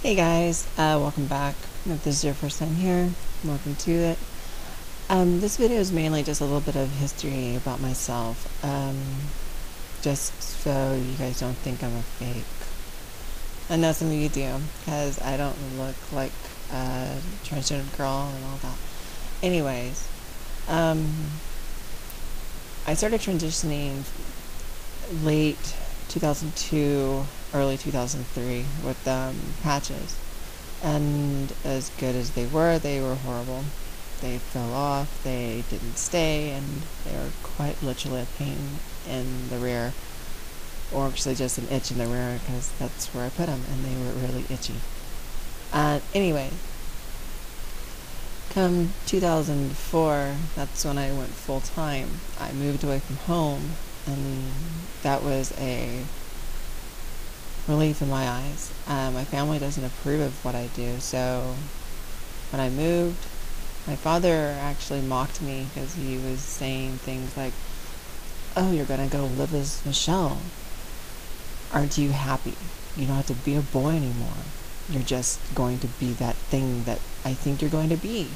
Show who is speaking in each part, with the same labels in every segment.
Speaker 1: Hey guys, welcome back. If this is your first time here, welcome to it. This video is mainly just a little bit of history about myself, just so you guys don't think I'm a fake. I know some of you do, because I don't look like a transgender girl and all that. Anyways, I started transitioning late 2002, early 2003 with patches, and as good as they were horrible. They fell off, they didn't stay, and they were quite literally a pain in the rear, or actually just an itch in the rear, because that's where I put them, and they were really itchy. Anyway, come 2004, that's when I went full-time. I moved away from home, and that was a relief in my eyes. My family doesn't approve of what I do, so when I moved, my father actually mocked me because he was saying things like, "Oh, you're gonna go live as Michelle. Aren't you happy? You don't have to be a boy anymore. You're just going to be that thing that I think you're going to be."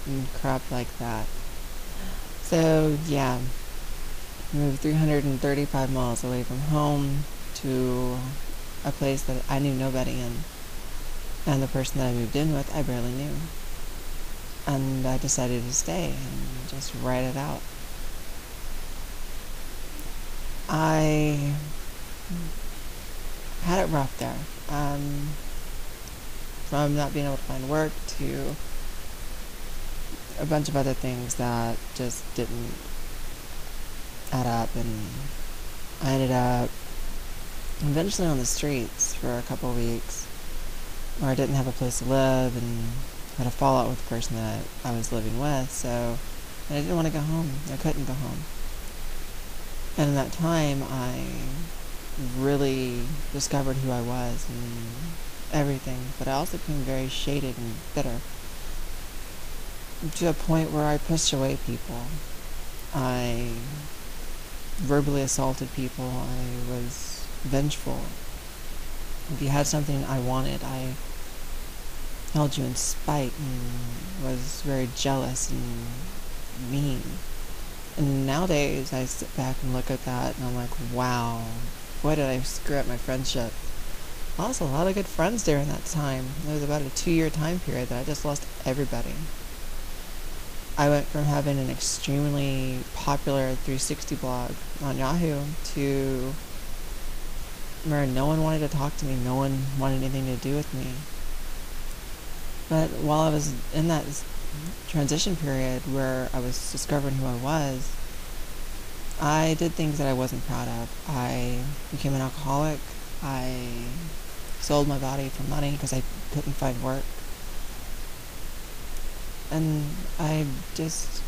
Speaker 1: And crap like that. So, yeah. Moved 335 miles away from home to a place that I knew nobody in. And the person that I moved in with, I barely knew. And I decided to stay and just ride it out. I had it rough there. From not being able to find work to a bunch of other things that just didn't add up, and I ended up eventually on the streets for a couple weeks, where I didn't have a place to live and had a fallout with the person that I was living with, so I didn't want to go home. I couldn't go home. And in that time, I really discovered who I was and everything, but I also became very shaded and bitter, to a point where I pushed away people. I verbally assaulted people. I was vengeful. If you had something I wanted, I held you in spite and was very jealous and mean. And nowadays I sit back and look at that and I'm like, wow, boy did I screw up my friendship. I lost a lot of good friends during that time. It was about a 2-year time period that I just lost everybody. I went from having an extremely popular 360 blog on Yahoo to where no one wanted to talk to me, no one wanted anything to do with me. But while I was in that transition period where I was discovering who I was, I did things that I wasn't proud of. I became an alcoholic. I sold my body for money because I couldn't find work. And I just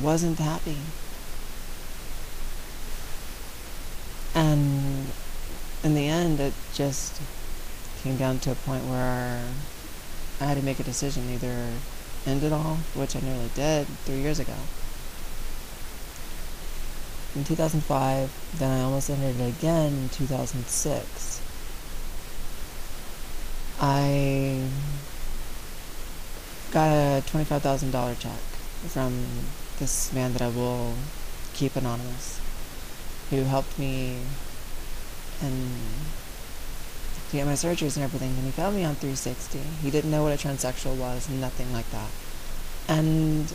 Speaker 1: wasn't happy. And in the end, it just came down to a point where I had to make a decision, either end it all, which I nearly did 3 years ago. In 2005, then I almost ended it again in 2006. I got a $25,000 check from this man that I will keep anonymous, who helped me and to get my surgeries and everything, and he found me on 360. He didn't know what a transsexual was, nothing like that. And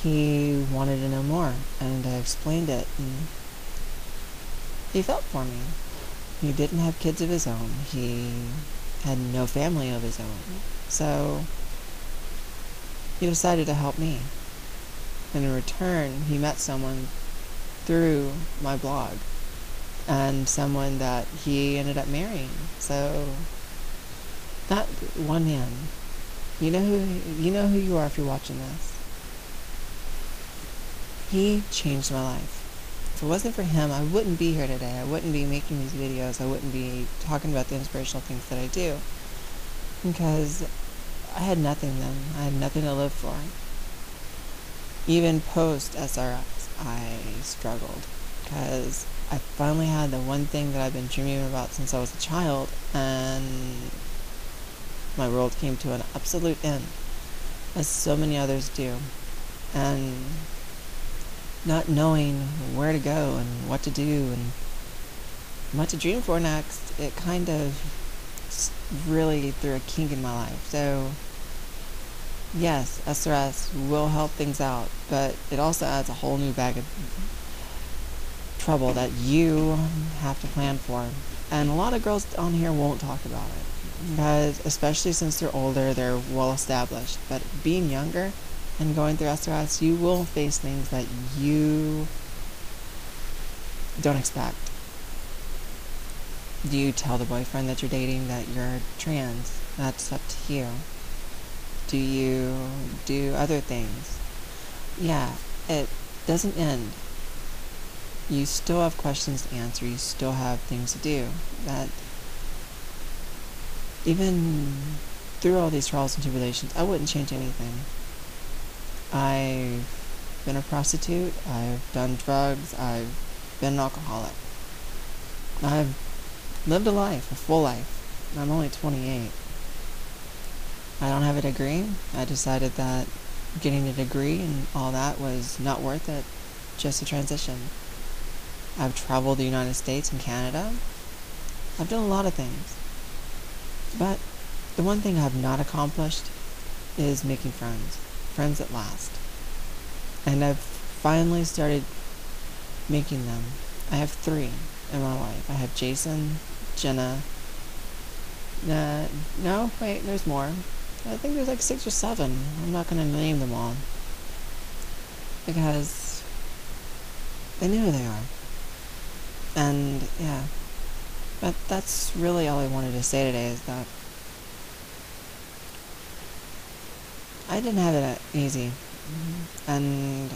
Speaker 1: he wanted to know more, and I explained it, and he felt for me. He didn't have kids of his own. He had no family of his own. So he decided to help me. And in return, he met someone through my blog, and someone that he ended up marrying. So that one man, you know who you are if you're watching this. He changed my life. If it wasn't for him, I wouldn't be here today. I wouldn't be making these videos. I wouldn't be talking about the inspirational things that I do, because I had nothing then. I had nothing to live for. Even post SRX, I struggled because I finally had the one thing that I've been dreaming about since I was a child, and my world came to an absolute end, as so many others do. And not knowing where to go and what to do and what to dream for next, it kind of really threw a kink in my life. So yes, SRS will help things out, but it also adds a whole new bag of trouble that you have to plan for. And a lot of girls on here won't talk about it, because especially since they're older, they're well established. But being younger and going through SRS, you will face things that you don't expect. Do you tell the boyfriend that you're dating that you're trans? That's up to you. Do you do other things? Yeah, it doesn't end. You still have questions to answer. You still have things to do. That even through all these trials and tribulations, I wouldn't change anything. I've been a prostitute. I've done drugs. I've been an alcoholic. I've lived a life, a full life. I'm only 28. I don't have a degree. I decided that getting a degree and all that was not worth it. Just a transition. I've traveled the United States and Canada. I've done a lot of things. But the one thing I have not accomplished is making friends. Friends that last. And I've finally started making them. I have 3 in my life. I have Jason, Jenna. No, wait, there's more. I think there's like 6 or 7. I'm not going to name them all, because they know who they are. And yeah, but that's really all I wanted to say today, is that I didn't have it easy. And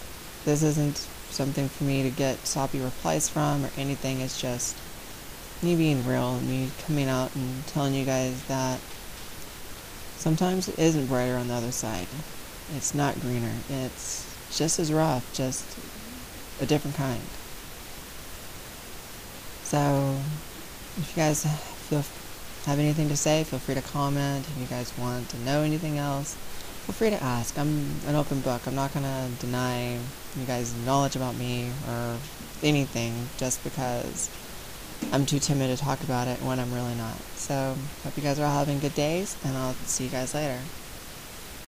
Speaker 1: this isn't something for me to get sloppy replies from or anything. It's just me being real, and me coming out and telling you guys that sometimes it isn't brighter on the other side. It's not greener. It's just as rough, just a different kind. So if you guys have anything to say, feel free to comment. If you guys want to know anything else, feel free to ask. I'm an open book. I'm not going to deny you guys knowledge about me or anything just because I'm too timid to talk about it when I'm really not. So hope you guys are all having good days, and I'll see you guys later.